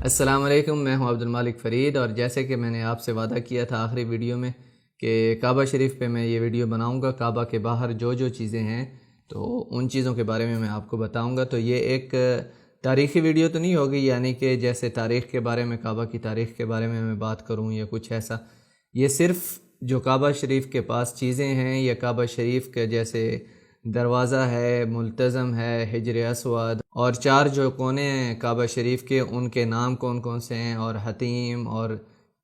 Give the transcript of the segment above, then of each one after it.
السلام علیکم، میں ہوں عبدالمالک فرید، اور جیسے کہ میں نے آپ سے وعدہ کیا تھا آخری ویڈیو میں کہ کعبہ شریف پہ میں یہ ویڈیو بناؤں گا۔ کعبہ کے باہر جو چیزیں ہیں تو ان چیزوں کے بارے میں آپ کو بتاؤں گا۔ تو یہ ایک تاریخی ویڈیو تو نہیں ہوگی، یعنی کہ جیسے تاریخ کے بارے میں، کعبہ کی تاریخ کے بارے میں بات کروں یا کچھ ایسا۔ یہ صرف جو کعبہ شریف کے پاس چیزیں ہیں، یا کعبہ شریف کے جیسے دروازہ ہے، ملتزم ہے، حجر اسود، اور 4 جو کونے ہیں کعبہ شریف کے، ان کے نام کون کون سے ہیں، اور حتیم، اور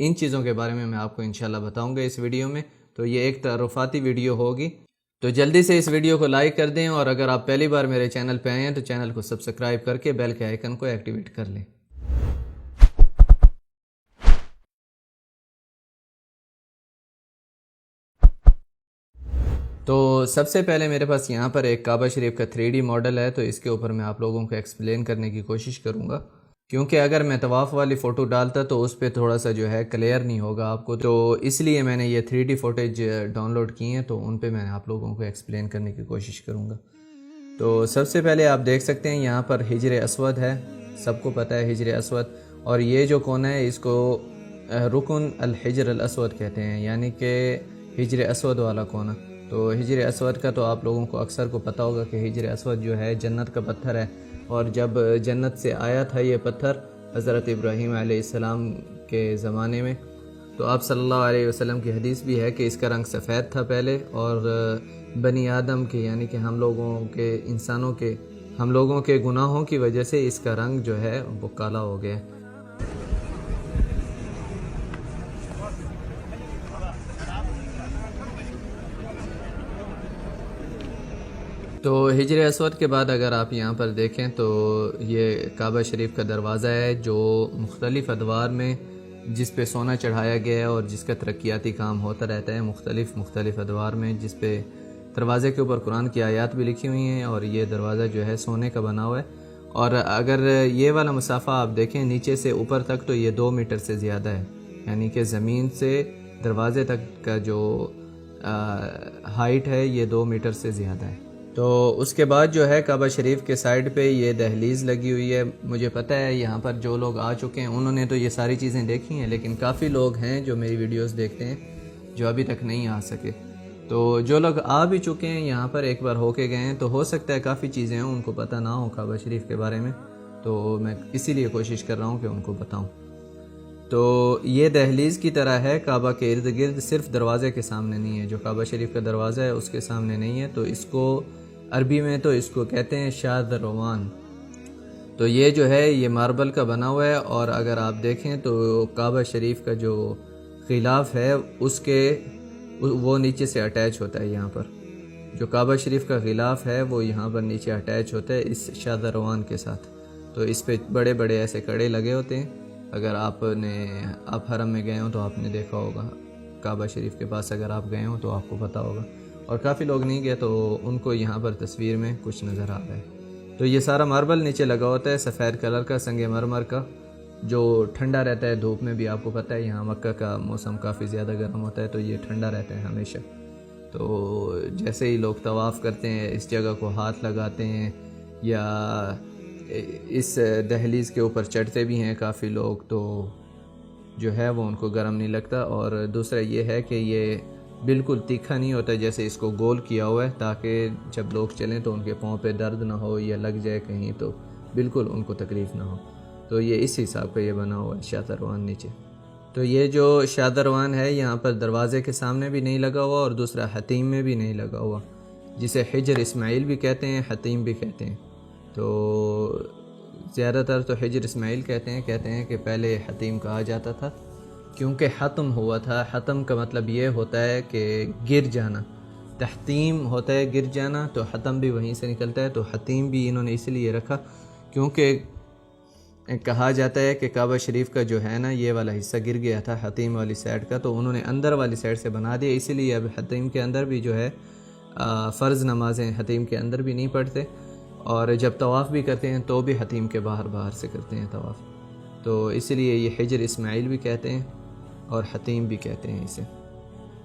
ان چیزوں کے بارے میں آپ کو انشاءاللہ بتاؤں گا اس ویڈیو میں۔ تو یہ ایک تعارفاتی ویڈیو ہوگی، تو جلدی سے اس ویڈیو کو لائک کر دیں، اور اگر آپ پہلی بار میرے چینل پہ آئے ہیں تو چینل کو سبسکرائب کر کے بیل کے آئیکن کو ایکٹیویٹ کر لیں۔ تو سب سے پہلے میرے پاس یہاں پر ایک کعبہ شریف کا 3D ماڈل ہے، تو اس کے اوپر میں آپ لوگوں کو ایکسپلین کرنے کی کوشش کروں گا، کیونکہ اگر میں طواف والی فوٹو ڈالتا تو اس پہ تھوڑا سا جو ہے کلیئر نہیں ہوگا آپ کو، تو اس لیے میں نے یہ 3D فوٹیج ڈاؤن لوڈ کی ہیں، تو ان پہ میں آپ لوگوں کو ایکسپلین کرنے کی کوشش کروں گا۔ تو سب سے پہلے آپ دیکھ سکتے ہیں یہاں پر حجر اسود ہے، سب کو پتہ ہے حجر اسود، اور یہ جو کونا ہے اس کو رکن الحجر الاسود کہتے ہیں، یعنی کہ حجر اسود والا کونا۔ تو حجر اسود کا تو آپ لوگوں کو اکثر کو پتہ ہوگا کہ حجر اسود جو ہے جنت کا پتھر ہے، اور جب جنت سے آیا تھا یہ پتھر حضرت ابراہیم علیہ السلام کے زمانے میں، تو آپ صلی اللہ علیہ وسلم کی حدیث بھی ہے کہ اس کا رنگ سفید تھا پہلے، اور بنی آدم کے، یعنی کہ ہم لوگوں کے گناہوں کی وجہ سے اس کا رنگ جو ہے وہ کالا ہو گیا۔ تو حجر اسود کے بعد اگر آپ یہاں پر دیکھیں تو یہ کعبہ شریف کا دروازہ ہے، جو مختلف ادوار میں جس پہ سونا چڑھایا گیا ہے، اور جس کا ترقیاتی کام ہوتا رہتا ہے مختلف ادوار میں، جس پہ دروازے کے اوپر قرآن کی آیات بھی لکھی ہوئی ہیں، اور یہ دروازہ جو ہے سونے کا بنا ہوا ہے۔ اور اگر یہ والا مسافہ آپ دیکھیں نیچے سے اوپر تک، تو یہ 2 میٹر سے زیادہ ہے، یعنی کہ زمین سے دروازے تک کا جو ہائٹ ہے یہ 2 میٹر سے زیادہ ہے۔ تو اس کے بعد جو ہے کعبہ شریف کے سائڈ پہ یہ دہلیز لگی ہوئی ہے۔ مجھے پتہ ہے یہاں پر جو لوگ آ چکے ہیں انہوں نے تو یہ ساری چیزیں دیکھی ہیں، لیکن کافی لوگ ہیں جو میری ویڈیوز دیکھتے ہیں جو ابھی تک نہیں آ سکے۔ تو جو لوگ آ بھی چکے ہیں یہاں پر، ایک بار ہو کے گئے ہیں، تو ہو سکتا ہے کافی چیزیں ہیں ان کو پتہ نہ ہو کعبہ شریف کے بارے میں، تو میں اسی لیے کوشش کر رہا ہوں کہ ان کو بتاؤں۔ تو یہ دہلیز کی طرح ہے کعبہ کے ارد گرد، صرف دروازے کے سامنے نہیں ہے، جو کعبہ شریف کا دروازہ ہے اس کے سامنے نہیں ہے، تو اس کو عربی میں تو اس کو کہتے ہیں شاذ روان۔ تو یہ جو ہے یہ ماربل کا بنا ہوا ہے، اور اگر آپ دیکھیں تو کعبہ شریف کا جو غلاف ہے وہ نیچے سے اٹیچ ہوتا ہے یہاں پر، جو کعبہ شریف کا غلاف ہے وہ یہاں پر نیچے اٹیچ ہوتا ہے اس شاذ روان کے ساتھ۔ تو اس پہ بڑے بڑے ایسے کڑے لگے ہوتے ہیں، اگر آپ حرم میں گئے ہوں تو آپ نے دیکھا ہوگا، کعبہ شریف کے پاس اگر آپ گئے ہوں تو آپ کو پتہ ہوگا، اور کافی لوگ نہیں گئے تو ان کو یہاں پر تصویر میں کچھ نظر آ رہا ہے۔ تو یہ سارا ماربل نیچے لگا ہوتا ہے سفید کلر کا، سنگ مرمر کا، جو ٹھنڈا رہتا ہے دھوپ میں بھی۔ آپ کو پتہ ہے یہاں مکہ کا موسم کافی زیادہ گرم ہوتا ہے، تو یہ ٹھنڈا رہتا ہے ہمیشہ۔ تو جیسے ہی لوگ طواف کرتے ہیں اس جگہ کو ہاتھ لگاتے ہیں، یا اس دہلیز کے اوپر چڑھتے بھی ہیں کافی لوگ، تو جو ہے وہ ان کو گرم نہیں لگتا۔ اور دوسرا یہ ہے کہ یہ بالکل تیکھا نہیں ہوتا، جیسے اس کو گول کیا ہوا ہے تاکہ جب لوگ چلیں تو ان کے پاؤں پہ درد نہ ہو، یا لگ جائے کہیں تو بالکل ان کو تکلیف نہ ہو۔ تو یہ اس حساب کا یہ بنا ہوا ہے شاذ روان نیچے۔ تو یہ جو شاذ روان ہے یہاں پر دروازے کے سامنے بھی نہیں لگا ہوا، اور دوسرا حتیم میں بھی نہیں لگا ہوا، جسے حجر اسماعیل بھی کہتے ہیں، حتیم بھی کہتے ہیں۔ تو زیادہ تر تو حجر اسماعیل کہتے ہیں کہ پہلے حتیم کہا جاتا تھا، کیونکہ ختم ہوا تھا۔ ختم کا مطلب یہ ہوتا ہے کہ گر جانا، تحتیم ہوتا ہے گر جانا، تو ختم بھی وہیں سے نکلتا ہے۔ تو حتیم بھی انہوں نے اس لیے رکھا کیونکہ کہا جاتا ہے کہ کعبہ شریف کا جو ہے نا یہ والا حصہ گر گیا تھا حتیم والی سائڈ کا، تو انہوں نے اندر والی سائڈ سے بنا دیا، اسی لیے اب حتیم کے اندر بھی جو ہے فرض نمازیں حتیم کے اندر بھی نہیں پڑھتے، اور جب طواف بھی کرتے ہیں تو بھی حتیم کے باہر سے کرتے ہیں طواف۔ تو اس لیے یہ حجر اسماعیل بھی کہتے ہیں اور حتیم بھی کہتے ہیں اسے۔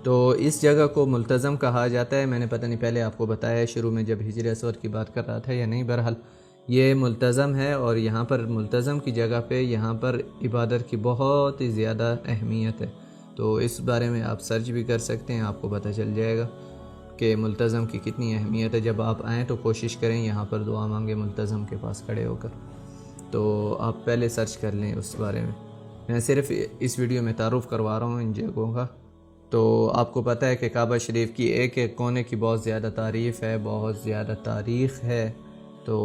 تو اس جگہ کو ملتزم کہا جاتا ہے، میں نے پتہ نہیں پہلے آپ کو بتایا شروع میں جب حجر اسود کی بات کر رہا تھا یا نہیں، بہرحال یہ ملتزم ہے، اور یہاں پر ملتزم کی جگہ پہ یہاں پر عبادت کی بہت ہی زیادہ اہمیت ہے۔ تو اس بارے میں آپ سرچ بھی کر سکتے ہیں، آپ کو پتہ چل جائے گا کہ ملتزم کی کتنی اہمیت ہے۔ جب آپ آئیں تو کوشش کریں یہاں پر دعا مانگیں ملتزم کے پاس کھڑے ہو کر، تو آپ پہلے سرچ کر لیں اس بارے میں صرف اس ویڈیو میں تعارف کروا رہا ہوں ان جگہوں کا۔ تو آپ کو پتہ ہے کہ کعبہ شریف کی ایک ایک کونے کی بہت زیادہ تعریف ہے، بہت زیادہ تاریخ ہے۔ تو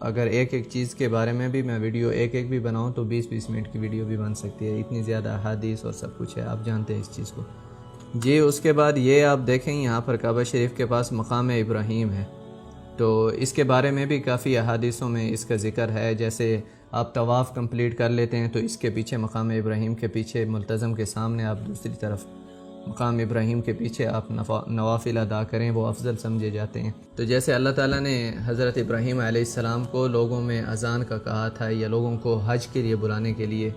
اگر ایک ایک چیز کے بارے میں بھی میں ویڈیو ایک ایک بھی بناؤں تو 20-20 منٹ کی ویڈیو بھی بن سکتی ہے، اتنی زیادہ احادیث اور سب کچھ ہے، آپ جانتے ہیں اس چیز کو جی۔ اس کے بعد یہ آپ دیکھیں یہاں پر کعبہ شریف کے پاس مقام ابراہیم ہے، تو اس کے بارے میں بھی کافی احادیثوں میں اس کا ذکر ہے۔ جیسے آپ طواف کمپلیٹ کر لیتے ہیں تو اس کے پیچھے مقام ابراہیم کے پیچھے ملتزم کے سامنے آپ دوسری طرف مقام ابراہیم کے پیچھے آپ نوافل ادا کریں، وہ افضل سمجھے جاتے ہیں۔ تو جیسے اللہ تعالیٰ نے حضرت ابراہیم علیہ السلام کو لوگوں میں اذان کا کہا تھا، یا لوگوں کو حج کے لیے بلانے کے لیے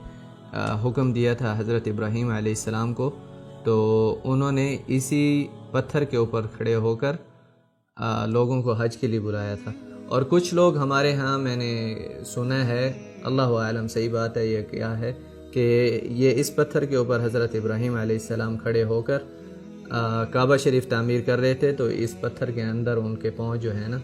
حکم دیا تھا حضرت ابراہیم علیہ السلام کو، تو انہوں نے اسی پتھر کے اوپر کھڑے ہو کر لوگوں کو حج کے لیے بلایا تھا۔ اور کچھ لوگ ہمارے ہاں میں نے سنا ہے، اللہ عالم صحیح بات ہے یہ کیا ہے، کہ یہ اس پتھر کے اوپر حضرت ابراہیم علیہ السلام کھڑے ہو کر کعبہ شریف تعمیر کر رہے تھے، تو اس پتھر کے اندر ان کے پاؤں جو ہے نا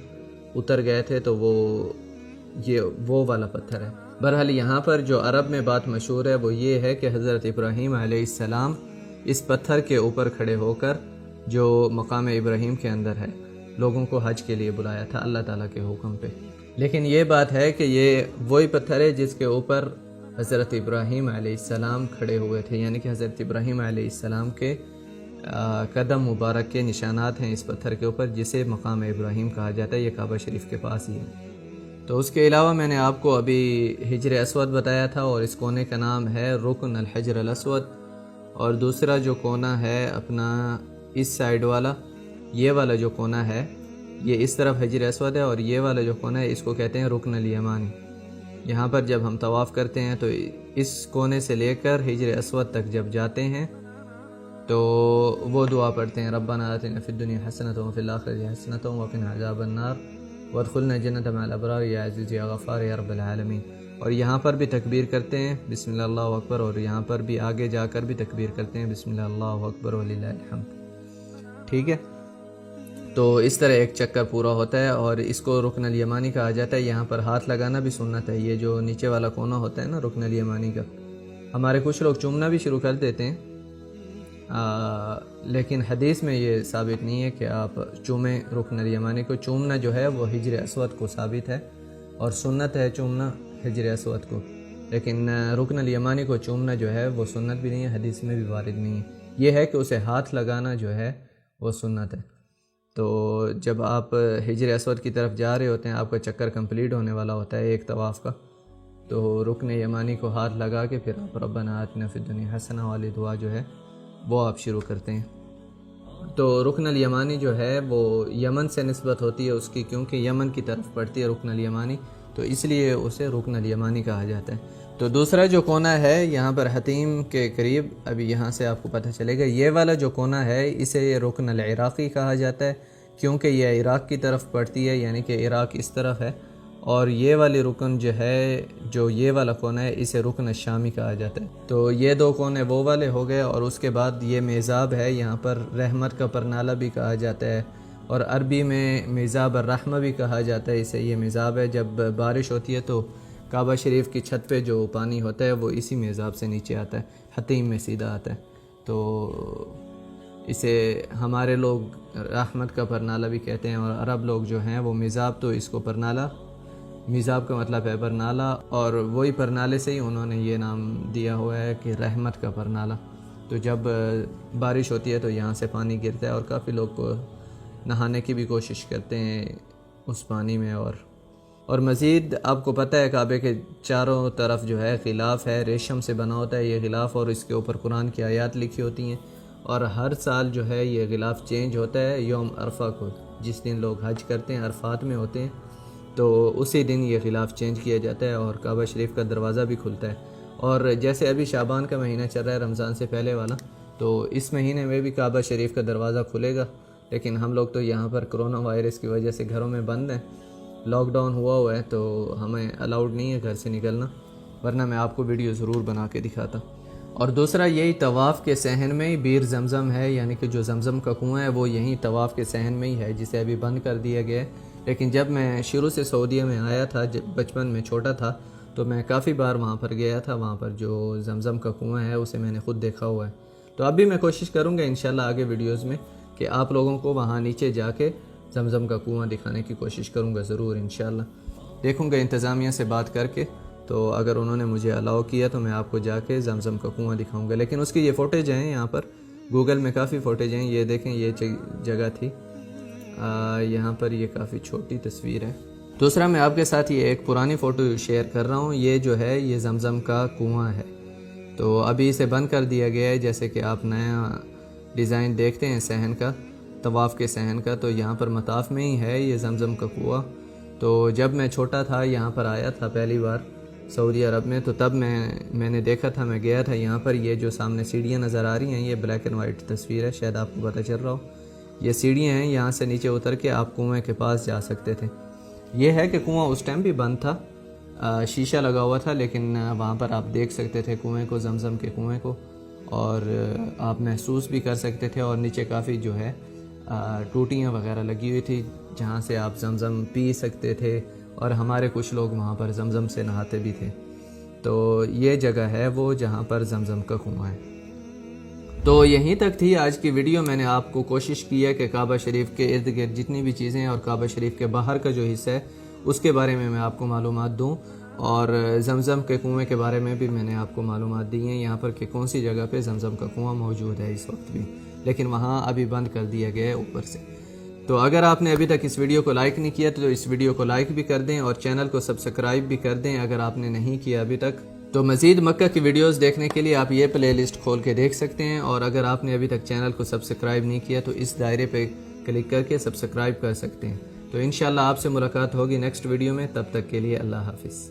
اتر گئے تھے، تو وہ والا پتھر ہے۔ بہرحال یہاں پر جو عرب میں بات مشہور ہے وہ یہ ہے کہ حضرت ابراہیم علیہ السلام اس پتھر کے اوپر کھڑے ہو کر جو مقام ابراہیم کے اندر ہے لوگوں کو حج کے لیے بلایا تھا اللہ تعالیٰ کے حکم پہ۔ لیکن یہ بات ہے کہ یہ وہی پتھر ہے جس کے اوپر حضرت ابراہیم علیہ السلام کھڑے ہوئے تھے، یعنی کہ حضرت ابراہیم علیہ السلام کے قدم مبارک کے نشانات ہیں اس پتھر کے اوپر، جسے مقام ابراہیم کہا جاتا ہے۔ یہ کعبہ شریف کے پاس ہی ہے۔ تو اس کے علاوہ میں نے آپ کو ابھی حجر اسود بتایا تھا، اور اس کونے کا نام ہے رکن الحجر الاسود، اور دوسرا جو کونا ہے اپنا اس سائیڈ والا، یہ والا جو کونا ہے یہ اس طرف حجر اسود ہے، اور یہ والا جو کونا ہے اس کو کہتے ہیں رکن الیمانی۔ یہاں پر جب ہم طواف کرتے ہیں تو اس کونے سے لے کر حجر اسود تک جب جاتے ہیں تو وہ دعا پڑھتے ہیں، ربنا آتنا فی الدنیا حسنۃ وفی الآخرۃ حسنۃ وقنا عذاب النار وادخلنا الجنۃ مع الابرار یا عزیز یا غفار یا رب العالمین۔ اور یہاں پر بھی تکبیر کرتے ہیں بسم اللہ اللہ اکبر، اور یہاں پر بھی آگے جا کر بھی تکبیر کرتے ہیں بسم اللہ اللہ اکبر وللہ الحمد، ٹھیک ہے۔ تو اس طرح ایک چکر پورا ہوتا ہے، اور اس کو رکن الیمانی کہا جاتا ہے۔ یہاں پر ہاتھ لگانا بھی سنت ہے، یہ جو نیچے والا کونا ہوتا ہے نا رکن الیمانی کا، ہمارے کچھ لوگ چومنا بھی شروع کر دیتے ہیں، لیکن حدیث میں یہ ثابت نہیں ہے کہ آپ چومیں رکن الیمانی کو۔ چومنا جو ہے وہ حجر اسود کو ثابت ہے، اور سنت ہے چومنا حجر اسود کو، لیکن رکن الیمانی کو چومنا جو ہے وہ سنت بھی نہیں ہے، حدیث میں بھی وارد نہیں ہے۔ یہ ہے کہ اسے ہاتھ لگانا جو ہے وہ سنت ہے۔ تو جب آپ حجر اسود کی طرف جا رہے ہوتے ہیں، آپ کا چکر کمپلیٹ ہونے والا ہوتا ہے ایک طواف کا، تو رکن یمانی کو ہاتھ لگا کے پھر آپ ربنا آتنا فی الدنیا حسنہ والی دعا جو ہے وہ آپ شروع کرتے ہیں۔ تو رکن الیمانی جو ہے وہ یمن سے نسبت ہوتی ہے اس کی، کیونکہ یمن کی طرف پڑتی ہے رکن الیمانی، تو اس لیے اسے رکن الیمانی کہا جاتا ہے۔ تو دوسرا جو کونا ہے یہاں پر حتیم کے قریب، ابھی یہاں سے آپ کو پتہ چلے گا، یہ والا جو کونا ہے اسے رکن العراقی کہا جاتا ہے، کیونکہ یہ عراق کی طرف پڑتی ہے، یعنی کہ عراق اس طرف ہے، اور یہ والی رکن جو ہے جو یہ والا کونا ہے اسے رکن الشامی کہا جاتا ہے۔ تو یہ دو کونے وہ والے ہو گئے، اور اس کے بعد یہ میزاب ہے، یہاں پر رحمت کا پرنالہ بھی کہا جاتا ہے، اور عربی میں میزاب الرحمہ بھی کہا جاتا ہے اسے۔ یہ میزاب ہے، جب بارش ہوتی ہے تو کعبہ شریف کی چھت پہ جو پانی ہوتا ہے وہ اسی میزاب سے نیچے آتا ہے، حتیم میں سیدھا آتا ہے، تو اسے ہمارے لوگ رحمت کا پرنالہ بھی کہتے ہیں، اور عرب لوگ جو ہیں وہ میزاب، تو اس کو پرنالہ، میزاب کا مطلب ہے پرنالہ، اور وہی پرنالے سے ہی انہوں نے یہ نام دیا ہوا ہے کہ رحمت کا پرنالہ۔ تو جب بارش ہوتی ہے تو یہاں سے پانی گرتا ہے، اور کافی لوگ کو نہانے کی بھی کوشش کرتے ہیں اس پانی میں۔ اور مزید آپ کو پتہ ہے کعبے کے چاروں طرف جو ہے غلاف ہے، ریشم سے بنا ہوتا ہے یہ غلاف، اور اس کے اوپر قرآن کی آیات لکھی ہوتی ہیں، اور ہر سال جو ہے یہ غلاف چینج ہوتا ہے یوم عرفہ کو، جس دن لوگ حج کرتے ہیں، عرفات میں ہوتے ہیں، تو اسی دن یہ غلاف چینج کیا جاتا ہے، اور کعبہ شریف کا دروازہ بھی کھلتا ہے۔ اور جیسے ابھی شعبان کا مہینہ چل رہا ہے رمضان سے پہلے والا، تو اس مہینے میں بھی کعبہ شریف کا دروازہ کھلے گا، لیکن ہم لوگ تو یہاں پر کرونا وائرس کی وجہ سے گھروں میں بند ہیں، لاک ڈاؤن ہوا ہے تو ہمیں الاؤڈ نہیں ہے گھر سے نکلنا، ورنہ میں آپ کو ویڈیو ضرور بنا کے دکھاتا۔ اور دوسرا یہی طواف کے صحن میں ہی بیر زمزم ہے، یعنی کہ جو زمزم کا کنواں ہے وہ یہیں طواف کے صحن میں ہی ہے، جسے ابھی بند کر دیا گیا ہے۔ لیکن جب میں شروع سے سعودیہ میں آیا تھا، جب بچپن میں چھوٹا تھا، تو میں کافی بار وہاں پر گیا تھا۔ وہاں پر جو زمزم کا کنواں ہے اسے میں نے خود دیکھا ہوا ہے۔ تو اب بھی میں کوشش کروں گا انشاءاللہ آگے ویڈیوز میں کہ آپ لوگوں کو وہاں نیچے جا کے زمزم کا کنواں دکھانے کی کوشش کروں گا ضرور انشاءاللہ۔ دیکھوں گا انتظامیہ سے بات کر کے، تو اگر انہوں نے مجھے الاؤ کیا تو میں آپ کو جا کے زمزم کا کنواں دکھاؤں گا۔ لیکن اس کی یہ فوٹیج ہیں یہاں پر، گوگل میں کافی فوٹیج ہیں، یہ دیکھیں یہ جگہ تھی، یہاں پر یہ کافی چھوٹی تصویر ہے۔ دوسرا میں آپ کے ساتھ یہ ایک پرانی فوٹو شیئر کر رہا ہوں، یہ جو ہے یہ زمزم کا کنواں ہے، تو ابھی اسے بند کر دیا گیا ہے۔ جیسے کہ آپ نیا ڈیزائن دیکھتے ہیں صحن کا، طواف کے صحن کا، تو یہاں پر مطاف میں ہی ہے یہ زمزم کا کنواں۔ تو جب میں چھوٹا تھا یہاں پر آیا تھا پہلی بار سعودی عرب میں، تو تب میں نے دیکھا تھا، میں گیا تھا یہاں پر۔ یہ جو سامنے سیڑھیاں نظر آ رہی ہیں یہ بلیک اینڈ وائٹ تصویر ہے، شاید آپ کو پتہ چل رہا ہو۔ یہ سیڑھیاں ہیں، یہاں سے نیچے اتر کے آپ کنویں کے پاس جا سکتے تھے۔ یہ ہے کہ کنواں اس ٹائم بھی بند تھا، شیشہ لگا ہوا تھا، لیکن وہاں پر آپ دیکھ سکتے تھے کنویں کو، زمزم کے کنویں کو، اور آپ محسوس بھی کر سکتے تھے۔ اور نیچے کافی جو ہے ٹوٹیاں وغیرہ لگی ہوئی تھی جہاں سے آپ زمزم پی سکتے تھے، اور ہمارے کچھ لوگ وہاں پر زمزم سے نہاتے بھی تھے۔ تو یہ جگہ ہے وہ جہاں پر زمزم کا کنواں ہے۔ تو یہیں تک تھی آج کی ویڈیو۔ میں نے آپ کو کوشش کی ہے کہ کعبہ شریف کے ارد گرد جتنی بھی چیزیں ہیں اور کعبہ شریف کے باہر کا جو حصہ ہے اس کے بارے میں آپ کو معلومات دوں، اور زمزم کے کنویں کے بارے میں بھی میں نے آپ کو معلومات دی ہیں، یہاں پر کہ کون سی جگہ پہ زمزم کا کنواں موجود ہے اس وقت بھی، لیکن وہاں ابھی بند کر دیا گیا ہے اوپر سے۔ تو اگر آپ نے ابھی تک اس ویڈیو کو لائک نہیں کیا تو اس ویڈیو کو لائک بھی کر دیں، اور چینل کو سبسکرائب بھی کر دیں اگر آپ نے نہیں کیا ابھی تک۔ تو مزید مکہ کی ویڈیوز دیکھنے کے لیے آپ یہ پلے لسٹ کھول کے دیکھ سکتے ہیں، اور اگر آپ نے ابھی تک چینل کو سبسکرائب نہیں کیا تو اس دائرے پہ کلک کر کے سبسکرائب کر سکتے ہیں۔ تو انشاءاللہ آپ سے ملاقات ہوگی نیکسٹ ویڈیو میں، تب تک کے لیے اللہ حافظ۔